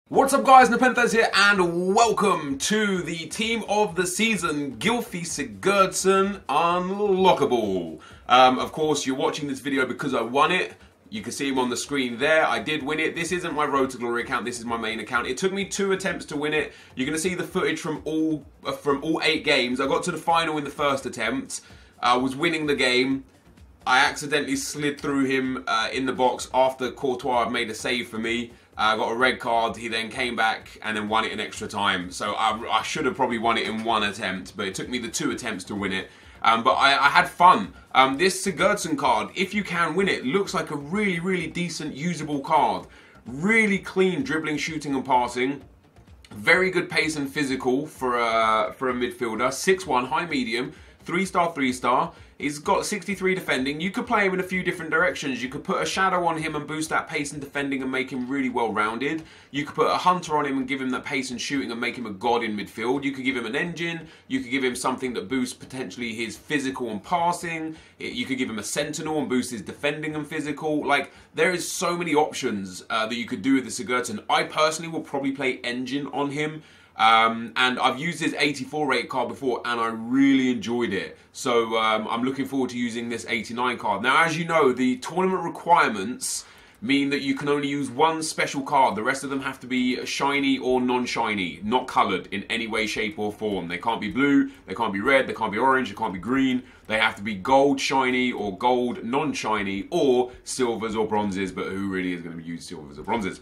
What's up guys, NepentheZ here and welcome to the team of the season, Gylfi Sigurdsson Unlockable. Of course you're watching this video because I won it. You can see him on the screen there. I did win it. This isn't my Road to Glory account, this is my main account. It took me 2 attempts to win it. You're going to see the footage from all 8 games. I got to the final in the first attempt. I was winning the game. I accidentally slid through him in the box after Courtois had made a save for me. I got a red card, he then came back and then won it in extra time. So I should have probably won it in 1 attempt, but it took me the 2 attempts to win it. But I had fun. This Sigurdsson card, if you can win it, looks like a really decent usable card. Really clean dribbling, shooting and passing. Very good pace and physical for a midfielder. 6'1", high medium, 3-star, 3-star. He's got 63 defending. You could play him in a few different directions. You could put a shadow on him and boost that pace and defending and make him really well rounded. You could put a hunter on him and give him that pace and shooting and make him a god in midfield. You could give him an engine. You could give him something that boosts potentially his physical and passing. You could give him a sentinel and boost his defending and physical. Like, there is so many options that you could do with the Sigurdsson. I personally will probably play engine on him. And I've used his 84 rate card before and I really enjoyed it. So I'm looking forward to using this 89 card. Now, as you know, the tournament requirements mean that you can only use 1 special card. The rest of them have to be shiny or non-shiny, not coloured in any way, shape or form. They can't be blue, they can't be red, they can't be orange, they can't be green. They have to be gold shiny or gold non-shiny or silvers or bronzes, but who really is going to use silvers or bronzes?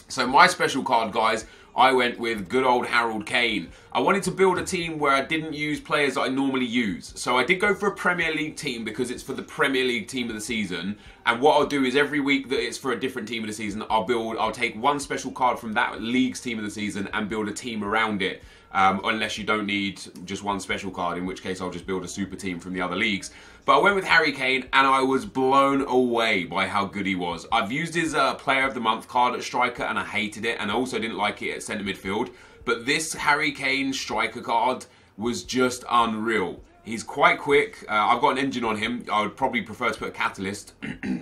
So my special card, guys, I went with good old Harold Kane. I wanted to build a team where I didn't use players that I normally use. So I did go for a Premier League team because it's for the Premier League team of the season. And what I'll do is every week that it's for a different team of the season, I'll take 1 special card from that league's team of the season and build a team around it. Unless you don't need just 1 special card, in which case I'll just build a super team from the other leagues. But I went with Harry Kane and I was blown away by how good he was. I've used his Player of the Month card at striker and I hated it, and I also didn't like it at centre midfield. But this Harry Kane striker card was just unreal. He's quite quick. I've got an engine on him. I would probably prefer to put a catalyst,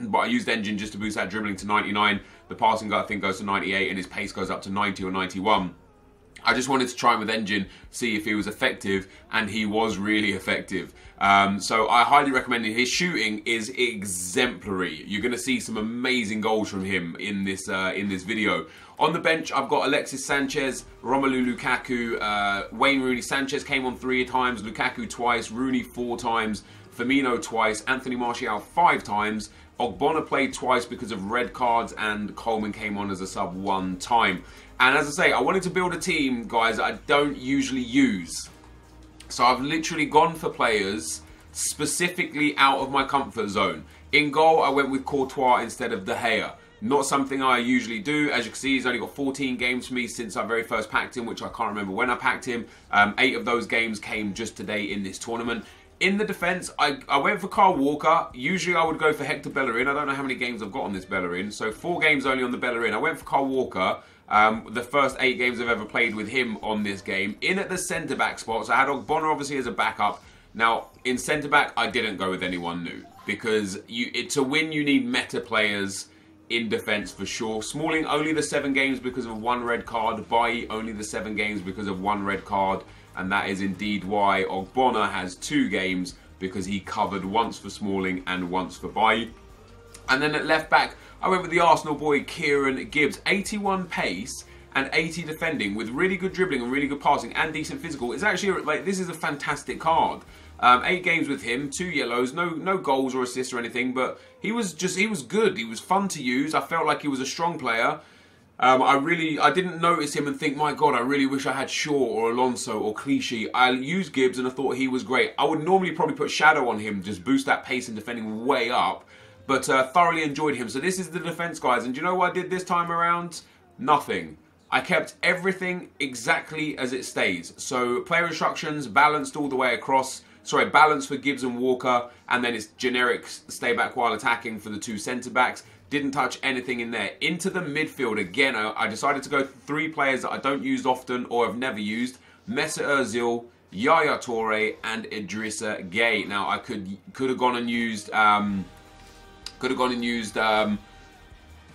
but I used engine just to boost that dribbling to 99. The passing, I think, goes to 98 and his pace goes up to 90 or 91. I just wanted to try him with engine, see if he was effective, and he was really effective. So I highly recommend it. His shooting is exemplary. You're going to see some amazing goals from him in this video. On the bench, I've got Alexis Sanchez, Romelu Lukaku, Wayne Rooney. Sanchez came on 3 times, Lukaku twice, Rooney 4 times, Firmino twice, Anthony Martial 5 times. Ogbonna played twice because of red cards, and Coleman came on as a sub 1 time. And as I say, I wanted to build a team, guys, that I don't usually use. So I've literally gone for players specifically out of my comfort zone. In goal, I went with Courtois instead of De Gea. Not something I usually do. As you can see, he's only got 14 games for me since I very first packed him, which I can't remember when I packed him. 8 of those games came just today in this tournament. In the defence, I went for Kyle Walker. Usually I would go for Hector Bellerin. I don't know how many games I've got on this Bellerin. So 4 games only on the Bellerin. I went for Kyle Walker. The first 8 games I've ever played with him on this game. In at the centre-back spot, so I had Ogbonna obviously as a backup. Now, in centre-back, I didn't go with anyone new. Because to win, you need meta players in defence for sure. Smalling, only the 7 games because of 1 red card. Bailly, only the 7 games because of 1 red card. And that is indeed why Ogbonna has 2 games, because he covered once for Smalling and once for Bailly. And then at left back, I went with the Arsenal boy Kieran Gibbs. 81 pace and 80 defending with really good dribbling and really good passing and decent physical. It's actually, like, this is a fantastic card. 8 games with him, 2 yellows, no goals or assists or anything, but he was good. He was fun to use. I felt like he was a strong player. I didn't notice him and think, my God, I really wish I had Shaw or Alonso or Clichy. I used Gibbs and I thought he was great. I would normally probably put Shadow on him, just boost that pace and defending way up, but thoroughly enjoyed him. So this is the defence, guys, and do you know what I did this time around? Nothing. I kept everything exactly as it stays. So player instructions balanced all the way across. Sorry, balanced for Gibbs and Walker, and then it's generic stay back while attacking for the 2 centre-backs. Didn't touch anything in there. Into the midfield, again, I decided to go 3 players that I don't use often or have never used. Mesut Ozil, Yaya Toure, and Idrissa Gueye. Now, I could have gone and used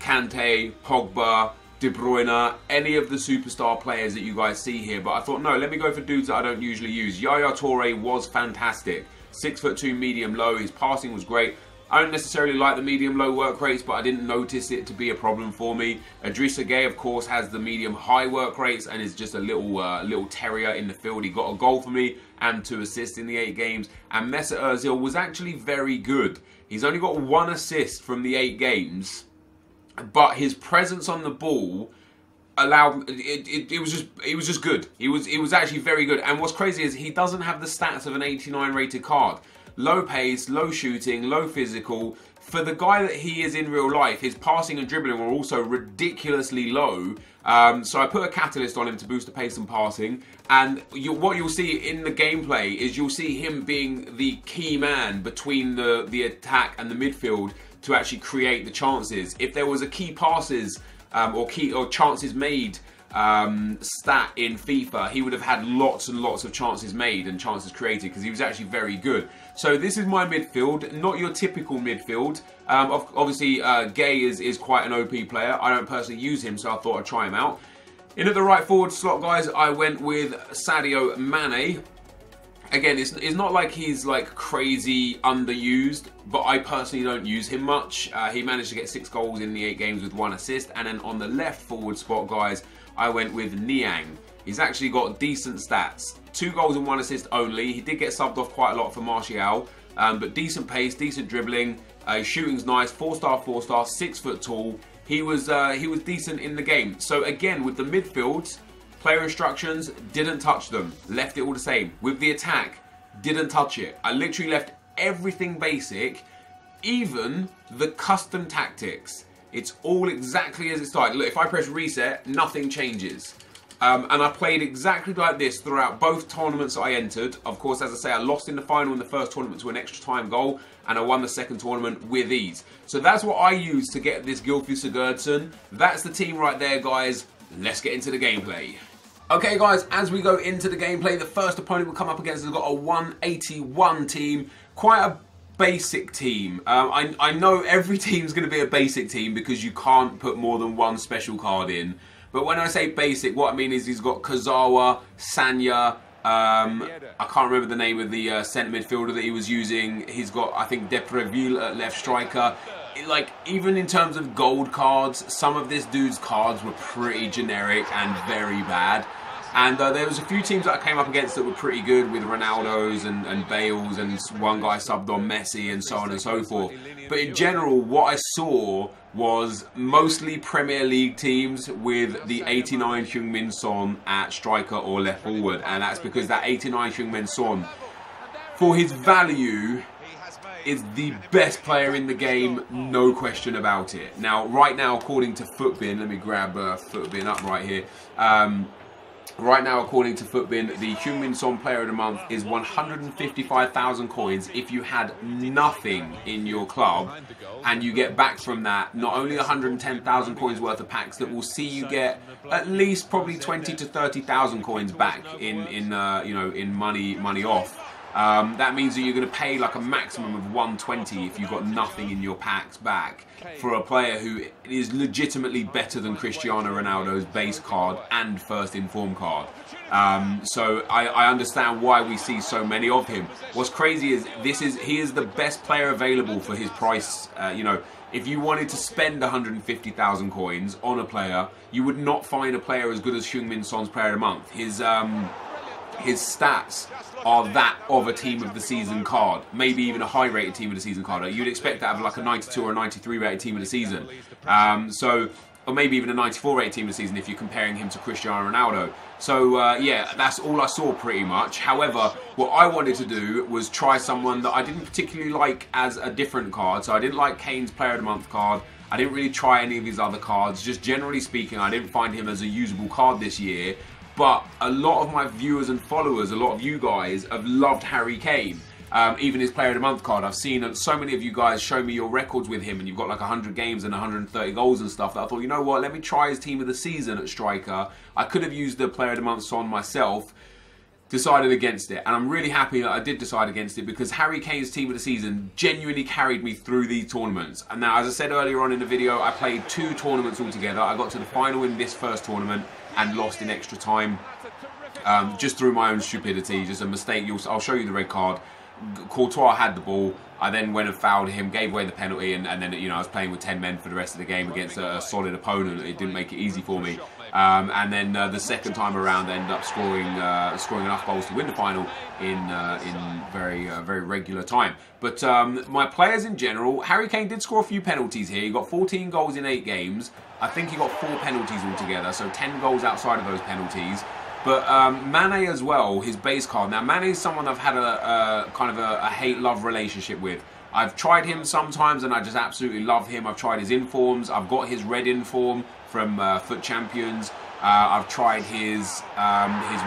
Kante, Pogba, De Bruyne, any of the superstar players that you guys see here. But I thought, no, let me go for dudes that I don't usually use. Yaya Toure was fantastic. 6'2", medium low. His passing was great. I don't necessarily like the medium-low work rates, but I didn't notice it to be a problem for me. Idrissa Gueye, of course, has the medium-high work rates and is just a little terrier in the field. He got a goal for me and 2 assists in the 8 games. And Mesut Ozil was actually very good. He's only got 1 assist from the 8 games, but his presence on the ball allowed it was just good. He was actually very good. And what's crazy is he doesn't have the stats of an 89 rated card. Low pace, low shooting, low physical. For the guy that he is in real life, his passing and dribbling were also ridiculously low. So I put a catalyst on him to boost the pace and passing. And what you'll see in the gameplay is you'll see him being the key man between the attack and the midfield to actually create the chances. If there was a key passes or chances made stat in FIFA, he would have had lots and lots of chances made and chances created because he was actually very good. So this is my midfield, not your typical midfield. Obviously, Gueye is quite an OP player. I don't personally use him, so I thought I'd try him out. In at the right forward slot, guys, I went with Sadio Mane. Again, it's not like he's like crazy underused, but I personally don't use him much. He managed to get 6 goals in the 8 games with 1 assist. And then on the left forward spot, guys, I went with Niang. He's actually got decent stats. 2 goals and 1 assist only. He did get subbed off quite a lot for Martial, but decent pace, decent dribbling. His shooting's nice. 4-star, 4-star, 6 foot tall. He was decent in the game. So again, with the midfields, player instructions, didn't touch them. Left it all the same. With the attack, didn't touch it. I literally left everything basic, even the custom tactics. It's all exactly as it started. Look, if I press reset, nothing changes. And I played exactly like this throughout both tournaments I entered. Of course, as I say, I lost in the final in the first tournament to an extra time goal, and I won the second tournament with ease. So that's what I used to get this Gylfi Sigurdsson. That's the team right there, guys. Let's get into the gameplay. Okay, guys, as we go into the gameplay, the first opponent we'll come up against has got a 181 team. Quite a basic team. I know every team's going to be a basic team because you can't put more than 1 special card in. But when I say basic, what I mean is he's got Kazawa, Sanya, I can't remember the name of the centre midfielder that he was using. He's got, I think, Depreville at left striker. Like, even in terms of gold cards, some of this dude's cards were pretty generic and very bad. And there was a few teams that I came up against that were pretty good, with Ronaldo's and Bale's, and one guy subbed on Messi and so on and so forth. But in general, what I saw was mostly Premier League teams with the 89 Heung-min Son at striker or left forward. And that's because that 89 Heung-min Son, for his value, is the best player in the game, no question about it. Now, right now, according to Footbin, let me grab Footbin up right here. Right now, according to Footbin, the Heung-min Son Player of the Month is 155,000 coins if you had nothing in your club, and you get back from that not only 110,000 coins worth of packs that will see you get at least probably 20 to 30,000 coins back in you know, in money off. That means that you're going to pay like a maximum of 120 if you've got nothing in your packs back for a player who is legitimately better than Cristiano Ronaldo's base card and first inform card. So I understand why we see so many of him. What's crazy is he is the best player available for his price. You know, if you wanted to spend 150,000 coins on a player, you would not find a player as good as Heung-min Son's Player of the Month. His stats are that of a team of the season card, maybe even a high rated team of the season card. You'd expect to have like a 92 or a 93 rated team of the season, or maybe even a 94 rated team of the season if you're comparing him to Cristiano Ronaldo. So yeah, that's all I saw pretty much. However, what I wanted to do was try someone that I didn't particularly like as a different card. So I didn't like Kane's Player of the Month card. I didn't really try any of his other cards. Just generally speaking, I didn't find him as a usable card this year. But a lot of my viewers and followers, a lot of you guys, have loved Harry Kane. Even his Player of the Month card. I've seen so many of you guys show me your records with him, and you've got like 100 games and 130 goals and stuff, that I thought, you know what, let me try his team of the season at striker. I could have used the Player of the Month Son myself. decided against it, and I'm really happy that I did decide against it, because Harry Kane's team of the season genuinely carried me through these tournaments. And now, as I said earlier on in the video, I played 2 tournaments altogether. I got to the final in this first tournament and lost in extra time, just through my own stupidity, just a mistake. I'll show you the red card. Courtois had the ball. I then went and fouled him, gave away the penalty, and then, you know, I was playing with 10 men for the rest of the game against a solid opponent. It didn't make it easy for me. And then the second time around, I ended up scoring enough goals to win the final in very regular time. But my players in general, Harry Kane did score a few penalties here. He got 14 goals in 8 games. I think he got 4 penalties altogether, so 10 goals outside of those penalties. But Mane as well, his base card. Now, Mane is someone I've had a kind of a hate-love relationship with. I've tried him sometimes and I just absolutely love him. I've tried his informs. I've got his red inform from Foot Champions. I've tried his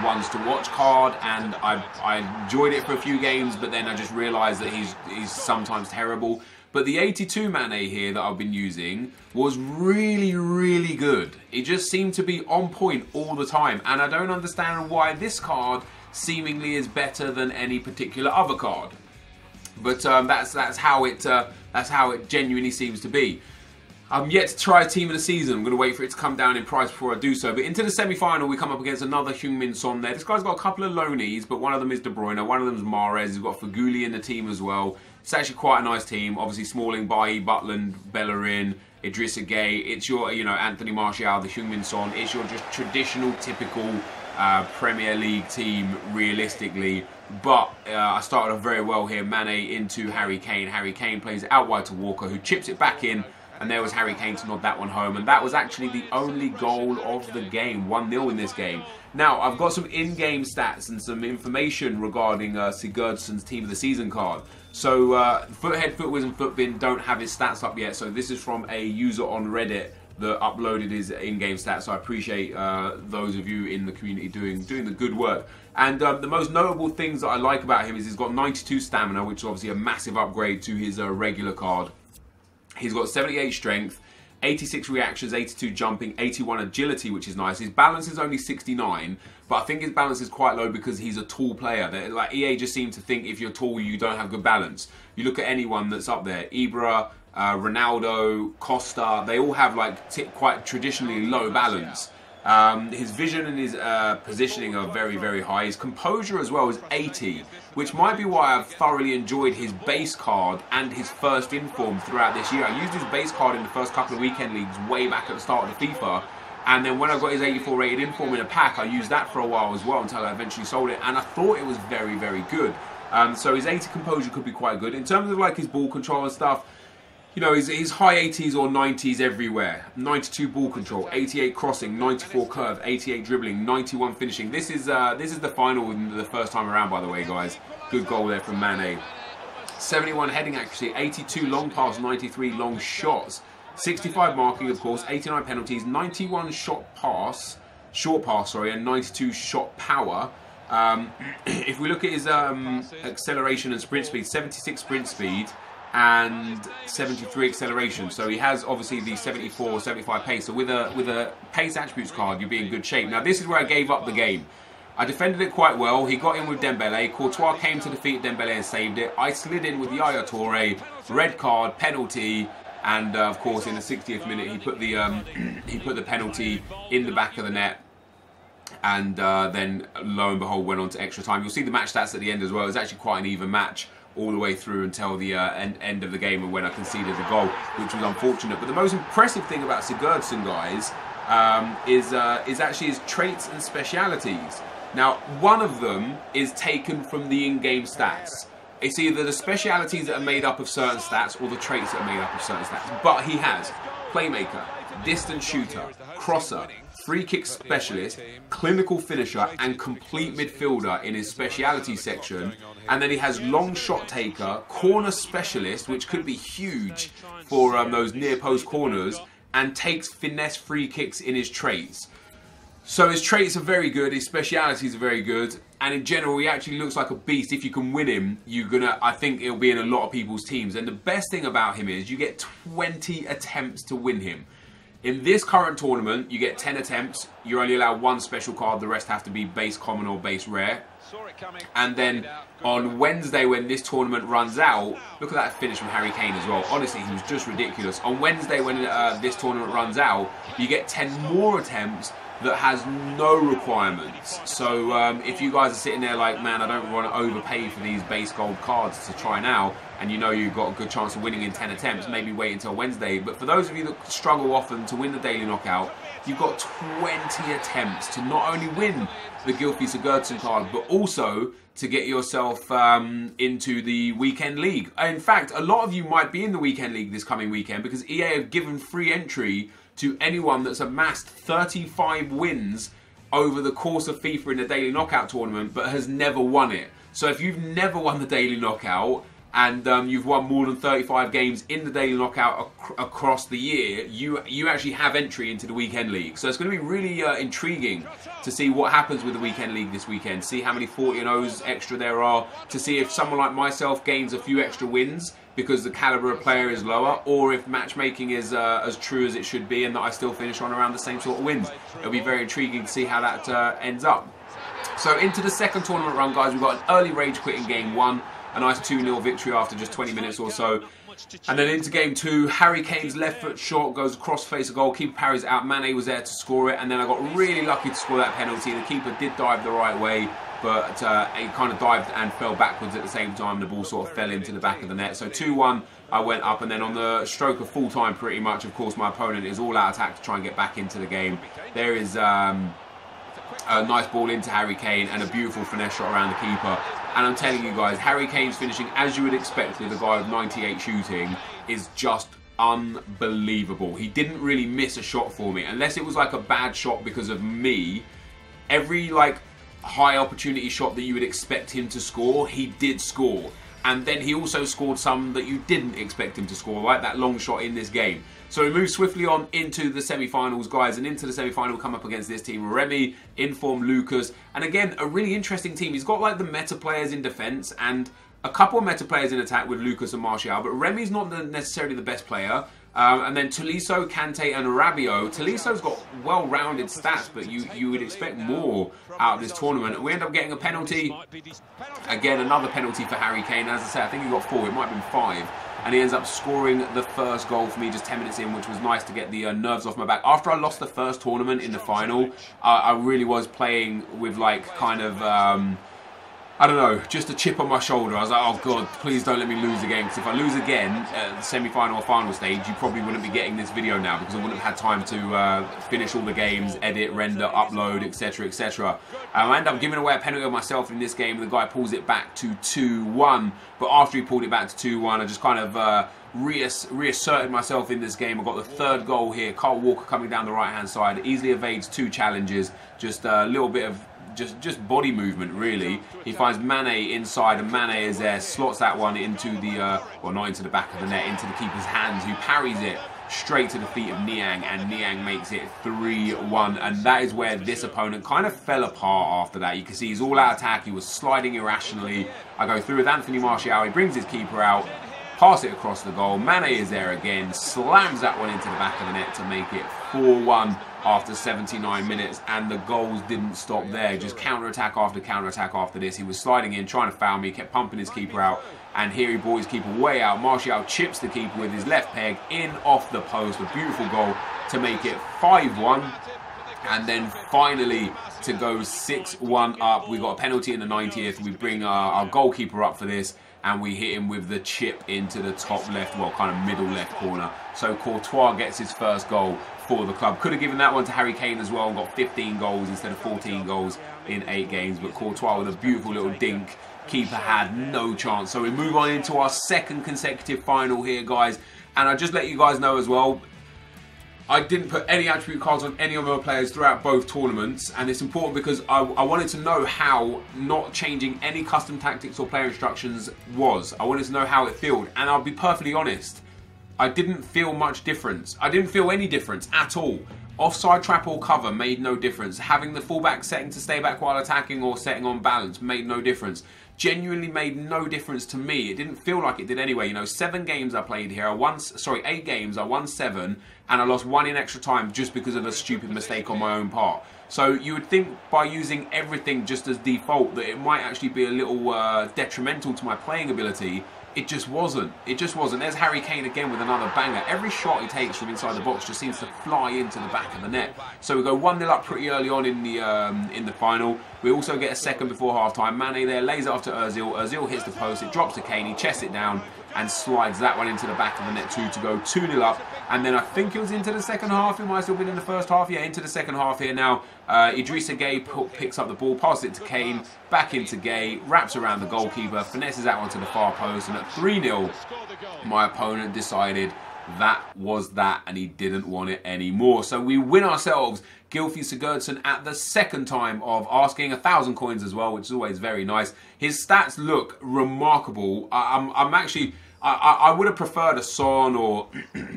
ones to watch card, and I enjoyed it for a few games, but then I just realised that he's sometimes terrible. But the 82 Mane here that I've been using was really good. It just seemed to be on point all the time, and I don't understand why this card seemingly is better than any particular other card. But that's how it genuinely seems to be. I'm yet to try a team of the season. I'm going to wait for it to come down in price before I do so. But into the semi-final, we come up against another Heung-min Son there. This guy's got a couple of loanees, but one of them is De Bruyne, one of them is Mahrez. He's got Feghouli in the team as well. It's actually quite a nice team. Obviously, Smalling, Bailly, Butland, Bellerin, Idrissa Gueye. It's your, you know, Anthony Martial, the Heung-min Son. It's your just traditional, typical Premier League team, realistically. But I started off very well here. Mane into Harry Kane. Harry Kane plays out wide to Walker, who chips it back in. And there was Harry Kane to nod that one home. And that was actually the only goal of the game. 1-0 in this game. Now, I've got some in-game stats and some information regarding Sigurdsson's Team of the Season card. So, Foothead, Footwiz and Footbin don't have his stats up yet. So this is from a user on Reddit that uploaded his in-game stats. So I appreciate those of you in the community doing the good work. And the most notable things that I like about him is he's got 92 stamina, which is obviously a massive upgrade to his regular card. He's got 78 strength, 86 reactions, 82 jumping, 81 agility, which is nice. His balance is only 69, but I think his balance is quite low because he's a tall player. Like, EA just seem to think if you're tall, you don't have good balance. You look at anyone that's up there, Ibra, Ronaldo, Costa, they all have like quite traditionally low balance. His vision and his positioning are very high. His composure as well is 80, which might be why I've thoroughly enjoyed his base card and his first inform throughout this year. I used his base card in the first couple of weekend leagues way back at the start of the FIFA, and then when I got his 84 rated inform in a pack, I used that for a while as well until I eventually sold it, and I thought it was very good. So his 80 composure could be quite good. In terms of like his ball control and stuff, you know, he's high 80s or 90s everywhere. 92 ball control, 88 crossing, 94 curve, 88 dribbling, 91 finishing. This is the final the first time around, by the way, guys. Good goal there from Mane. 71 heading accuracy, 82 long pass, 93 long shots, 65 marking, of course, 89 penalties, 91 short pass, and 92 shot power. If we look at his acceleration and sprint speed, 76 sprint speed and 73 acceleration, so he has obviously the 74, 75 pace. So with a pace attributes card, you'd be in good shape. Now this is where I gave up the game. I defended it quite well. He got in with Dembele. Courtois came to defeat Dembele and saved it. I slid in with Yaya Toure, red card, penalty, and of course in the 60th minute he put the penalty in the back of the net. And then lo and behold went on to extra time. You'll see the match stats at the end as well. It was actually quite an even match all the way through until the end of the game, and when I conceded the goal, which was unfortunate. But the most impressive thing about Sigurdsson, guys, is actually his traits and specialities. Now, one of them is taken from the in-game stats. It's either the specialities that are made up of certain stats or the traits that are made up of certain stats. But he has playmaker, distance shooter, crosser, free kick specialist, clinical finisher, and complete midfielder in his speciality section. And then he has long shot taker, corner specialist, which could be huge for those near post corners, and takes finesse free kicks in his traits. So his traits are very good, his specialities are very good, and in general he actually looks like a beast. If you can win him, I think he'll be in a lot of people's teams. And the best thing about him is you get 20 attempts to win him. In this current tournament, you get 10 attempts. You're only allowed 1 special card. The rest have to be base common or base rare. And then on Wednesday, when this tournament runs out, look at that finish from Harry Kane as well. Honestly, he was just ridiculous. On Wednesday, when this tournament runs out, you get 10 more attempts that has no requirements. So if you guys are sitting there like, man, I don't want to overpay for these base gold cards to try now, and you know you've got a good chance of winning in 10 attempts, maybe wait until Wednesday. But for those of you that struggle often to win the daily knockout, you've got 20 attempts to not only win the Gylfi Sigurdsson card, but also to get yourself into the weekend league. In fact, a lot of you might be in the weekend league this coming weekend, because EA have given free entry to anyone that's amassed 35 wins over the course of FIFA in the daily knockout tournament, but has never won it. So if you've never won the daily knockout, and you've won more than 35 games in the daily knockout across the year, you actually have entry into the weekend league. So it's going to be really intriguing to see what happens with the weekend league this weekend, see how many 40-0s extra there are, to see if someone like myself gains a few extra wins because the caliber of player is lower, or if matchmaking is as true as it should be and that I still finish on around the same sort of wins. It'll be very intriguing to see how that ends up. So into the second tournament run, guys, we've got an early rage quit in game 1. A nice 2-0 victory after just 20 minutes or so. And then into game 2, Harry Kane's left foot shot goes across face of goal. Keeper parries out. Mane was there to score it. And then I got really lucky to score that penalty. The keeper did dive the right way, but he kind of dived and fell backwards at the same time. The ball sort of fell into the back of the net. So 2-1, I went up. And then on the stroke of full time, pretty much, of course, my opponent is all out attack to try and get back into the game. There is a nice ball into Harry Kane and a beautiful finesse shot around the keeper. And I'm telling you guys, Harry Kane's finishing, as you would expect with a guy with 98 shooting, is just unbelievable. He didn't really miss a shot for me, unless it was like a bad shot because of me. Every like high opportunity shot that you would expect him to score, he did score. And then he also scored some that you didn't expect him to score, like that long shot in this game. So we move swiftly on into the semi-finals, guys, and into the semi-final come up against this team. Remy, Inform, Lucas, and again, a really interesting team. He's got like the meta players in defence and a couple of meta players in attack with Lucas and Martial, but Remy's not necessarily the best player. And then Tolisso, Kante and Rabiot. Tolisso's got well-rounded stats, but you would expect more out of this tournament. We end up getting a penalty. Again, another penalty for Harry Kane. As I said, I think he got 4. It might have been 5. And he ends up scoring the first goal for me just 10 minutes in, which was nice to get the nerves off my back. After I lost the first tournament in the final, I really was playing with like kind of... I don't know, just a chip on my shoulder. I was like, oh God, please don't let me lose again. Because if I lose again at the semi-final or final stage, you probably wouldn't be getting this video now because I wouldn't have had time to finish all the games, edit, render, upload, etc, etc. I end up giving away a penalty on myself in this game. The guy pulls it back to 2-1. But after he pulled it back to 2-1, I just kind of reasserted myself in this game. I got the third goal here. Carl Walker coming down the right-hand side. Easily evades 2 challenges. Just a little bit of just body movement, really. He finds Mane inside, and Mane is there, slots that one into the, well, not into the back of the net, into the keeper's hands, who parries it straight to the feet of Niang, and Niang makes it 3-1, and that is where this opponent kind of fell apart after that. You can see he's all out attack, he was sliding irrationally. I go through with Anthony Martial, he brings his keeper out, pass it across the goal, Mane is there again, slams that one into the back of the net to make it 4-1 after 79 minutes, and the goals didn't stop there. Just counter-attack after this. He was sliding in, trying to foul me, kept pumping his keeper out, and here he brought his keeper way out. Martial chips the keeper with his left peg in off the post. A beautiful goal to make it 5-1. And then finally, to go 6-1 up, we got a penalty in the 90th. We bring our goalkeeper up for this, and we hit him with the chip into the top left, well, kind of middle left corner. So Courtois gets his first goal for the club. Could have given that one to Harry Kane as well and got 15 goals instead of 14 goals in 8 games. But Courtois with a beautiful little dink. Keeper had no chance. So we move on into our second consecutive final here, guys. And I just let you guys know as well, I didn't put any attribute cards on any of our players throughout both tournaments, and it's important because I wanted to know how not changing any custom tactics or player instructions was. I wanted to know how it felt, and I'll be perfectly honest, I didn't feel much difference. I didn't feel any difference at all Offside trap or cover made no difference. Having the fullback setting to stay back while attacking or setting on balance made no difference. Genuinely made no difference to me. It didn't feel like it did anyway. You know, 7 games I played here. 8 games. I won 7 and I lost 1 in extra time just because of a stupid mistake on my own part. So you would think by using everything just as default that it might actually be a little detrimental to my playing ability. It just wasn't. It just wasn't. There's Harry Kane again with another banger. Every shot he takes from inside the box just seems to fly into the back of the net. So we go 1-0 up pretty early on in the final. We also get a second before half-time. Mane there lays it off to Ozil. Ozil hits the post. It drops to Kane. He chests it down and slides that one into the back of the net too to go 2-0 up. And then I think it was into the second half. It might have still been in the first half. Yeah, into the second half here now. Idrissa Gueye picks up the ball, passes it to Kane, back into Gueye, wraps around the goalkeeper, finesses out onto the far post, and at 3-0, my opponent decided that was that and he didn't want it anymore. So we win ourselves Gylfi Sigurdsson at the second time of asking 1,000 coins as well, which is always very nice. His stats look remarkable. I would have preferred a Son or,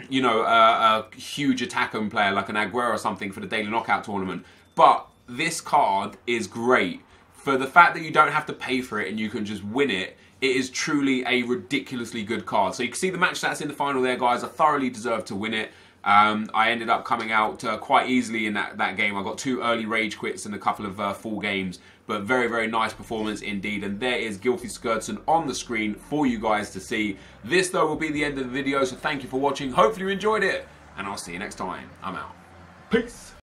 you know, a huge attack-on player like an Aguero or something for the daily knockout tournament. But this card is great. For the fact that you don't have to pay for it and you can just win it, it is truly a ridiculously good card. So you can see the match stats in the final there, guys. I thoroughly deserved to win it. I ended up coming out quite easily in that game. I got 2 early rage quits and a couple of full games. But very, very nice performance indeed. And there is Gylfi Sigurdsson on the screen for you guys to see. This, though, will be the end of the video. So thank you for watching. Hopefully you enjoyed it. And I'll see you next time. I'm out. Peace.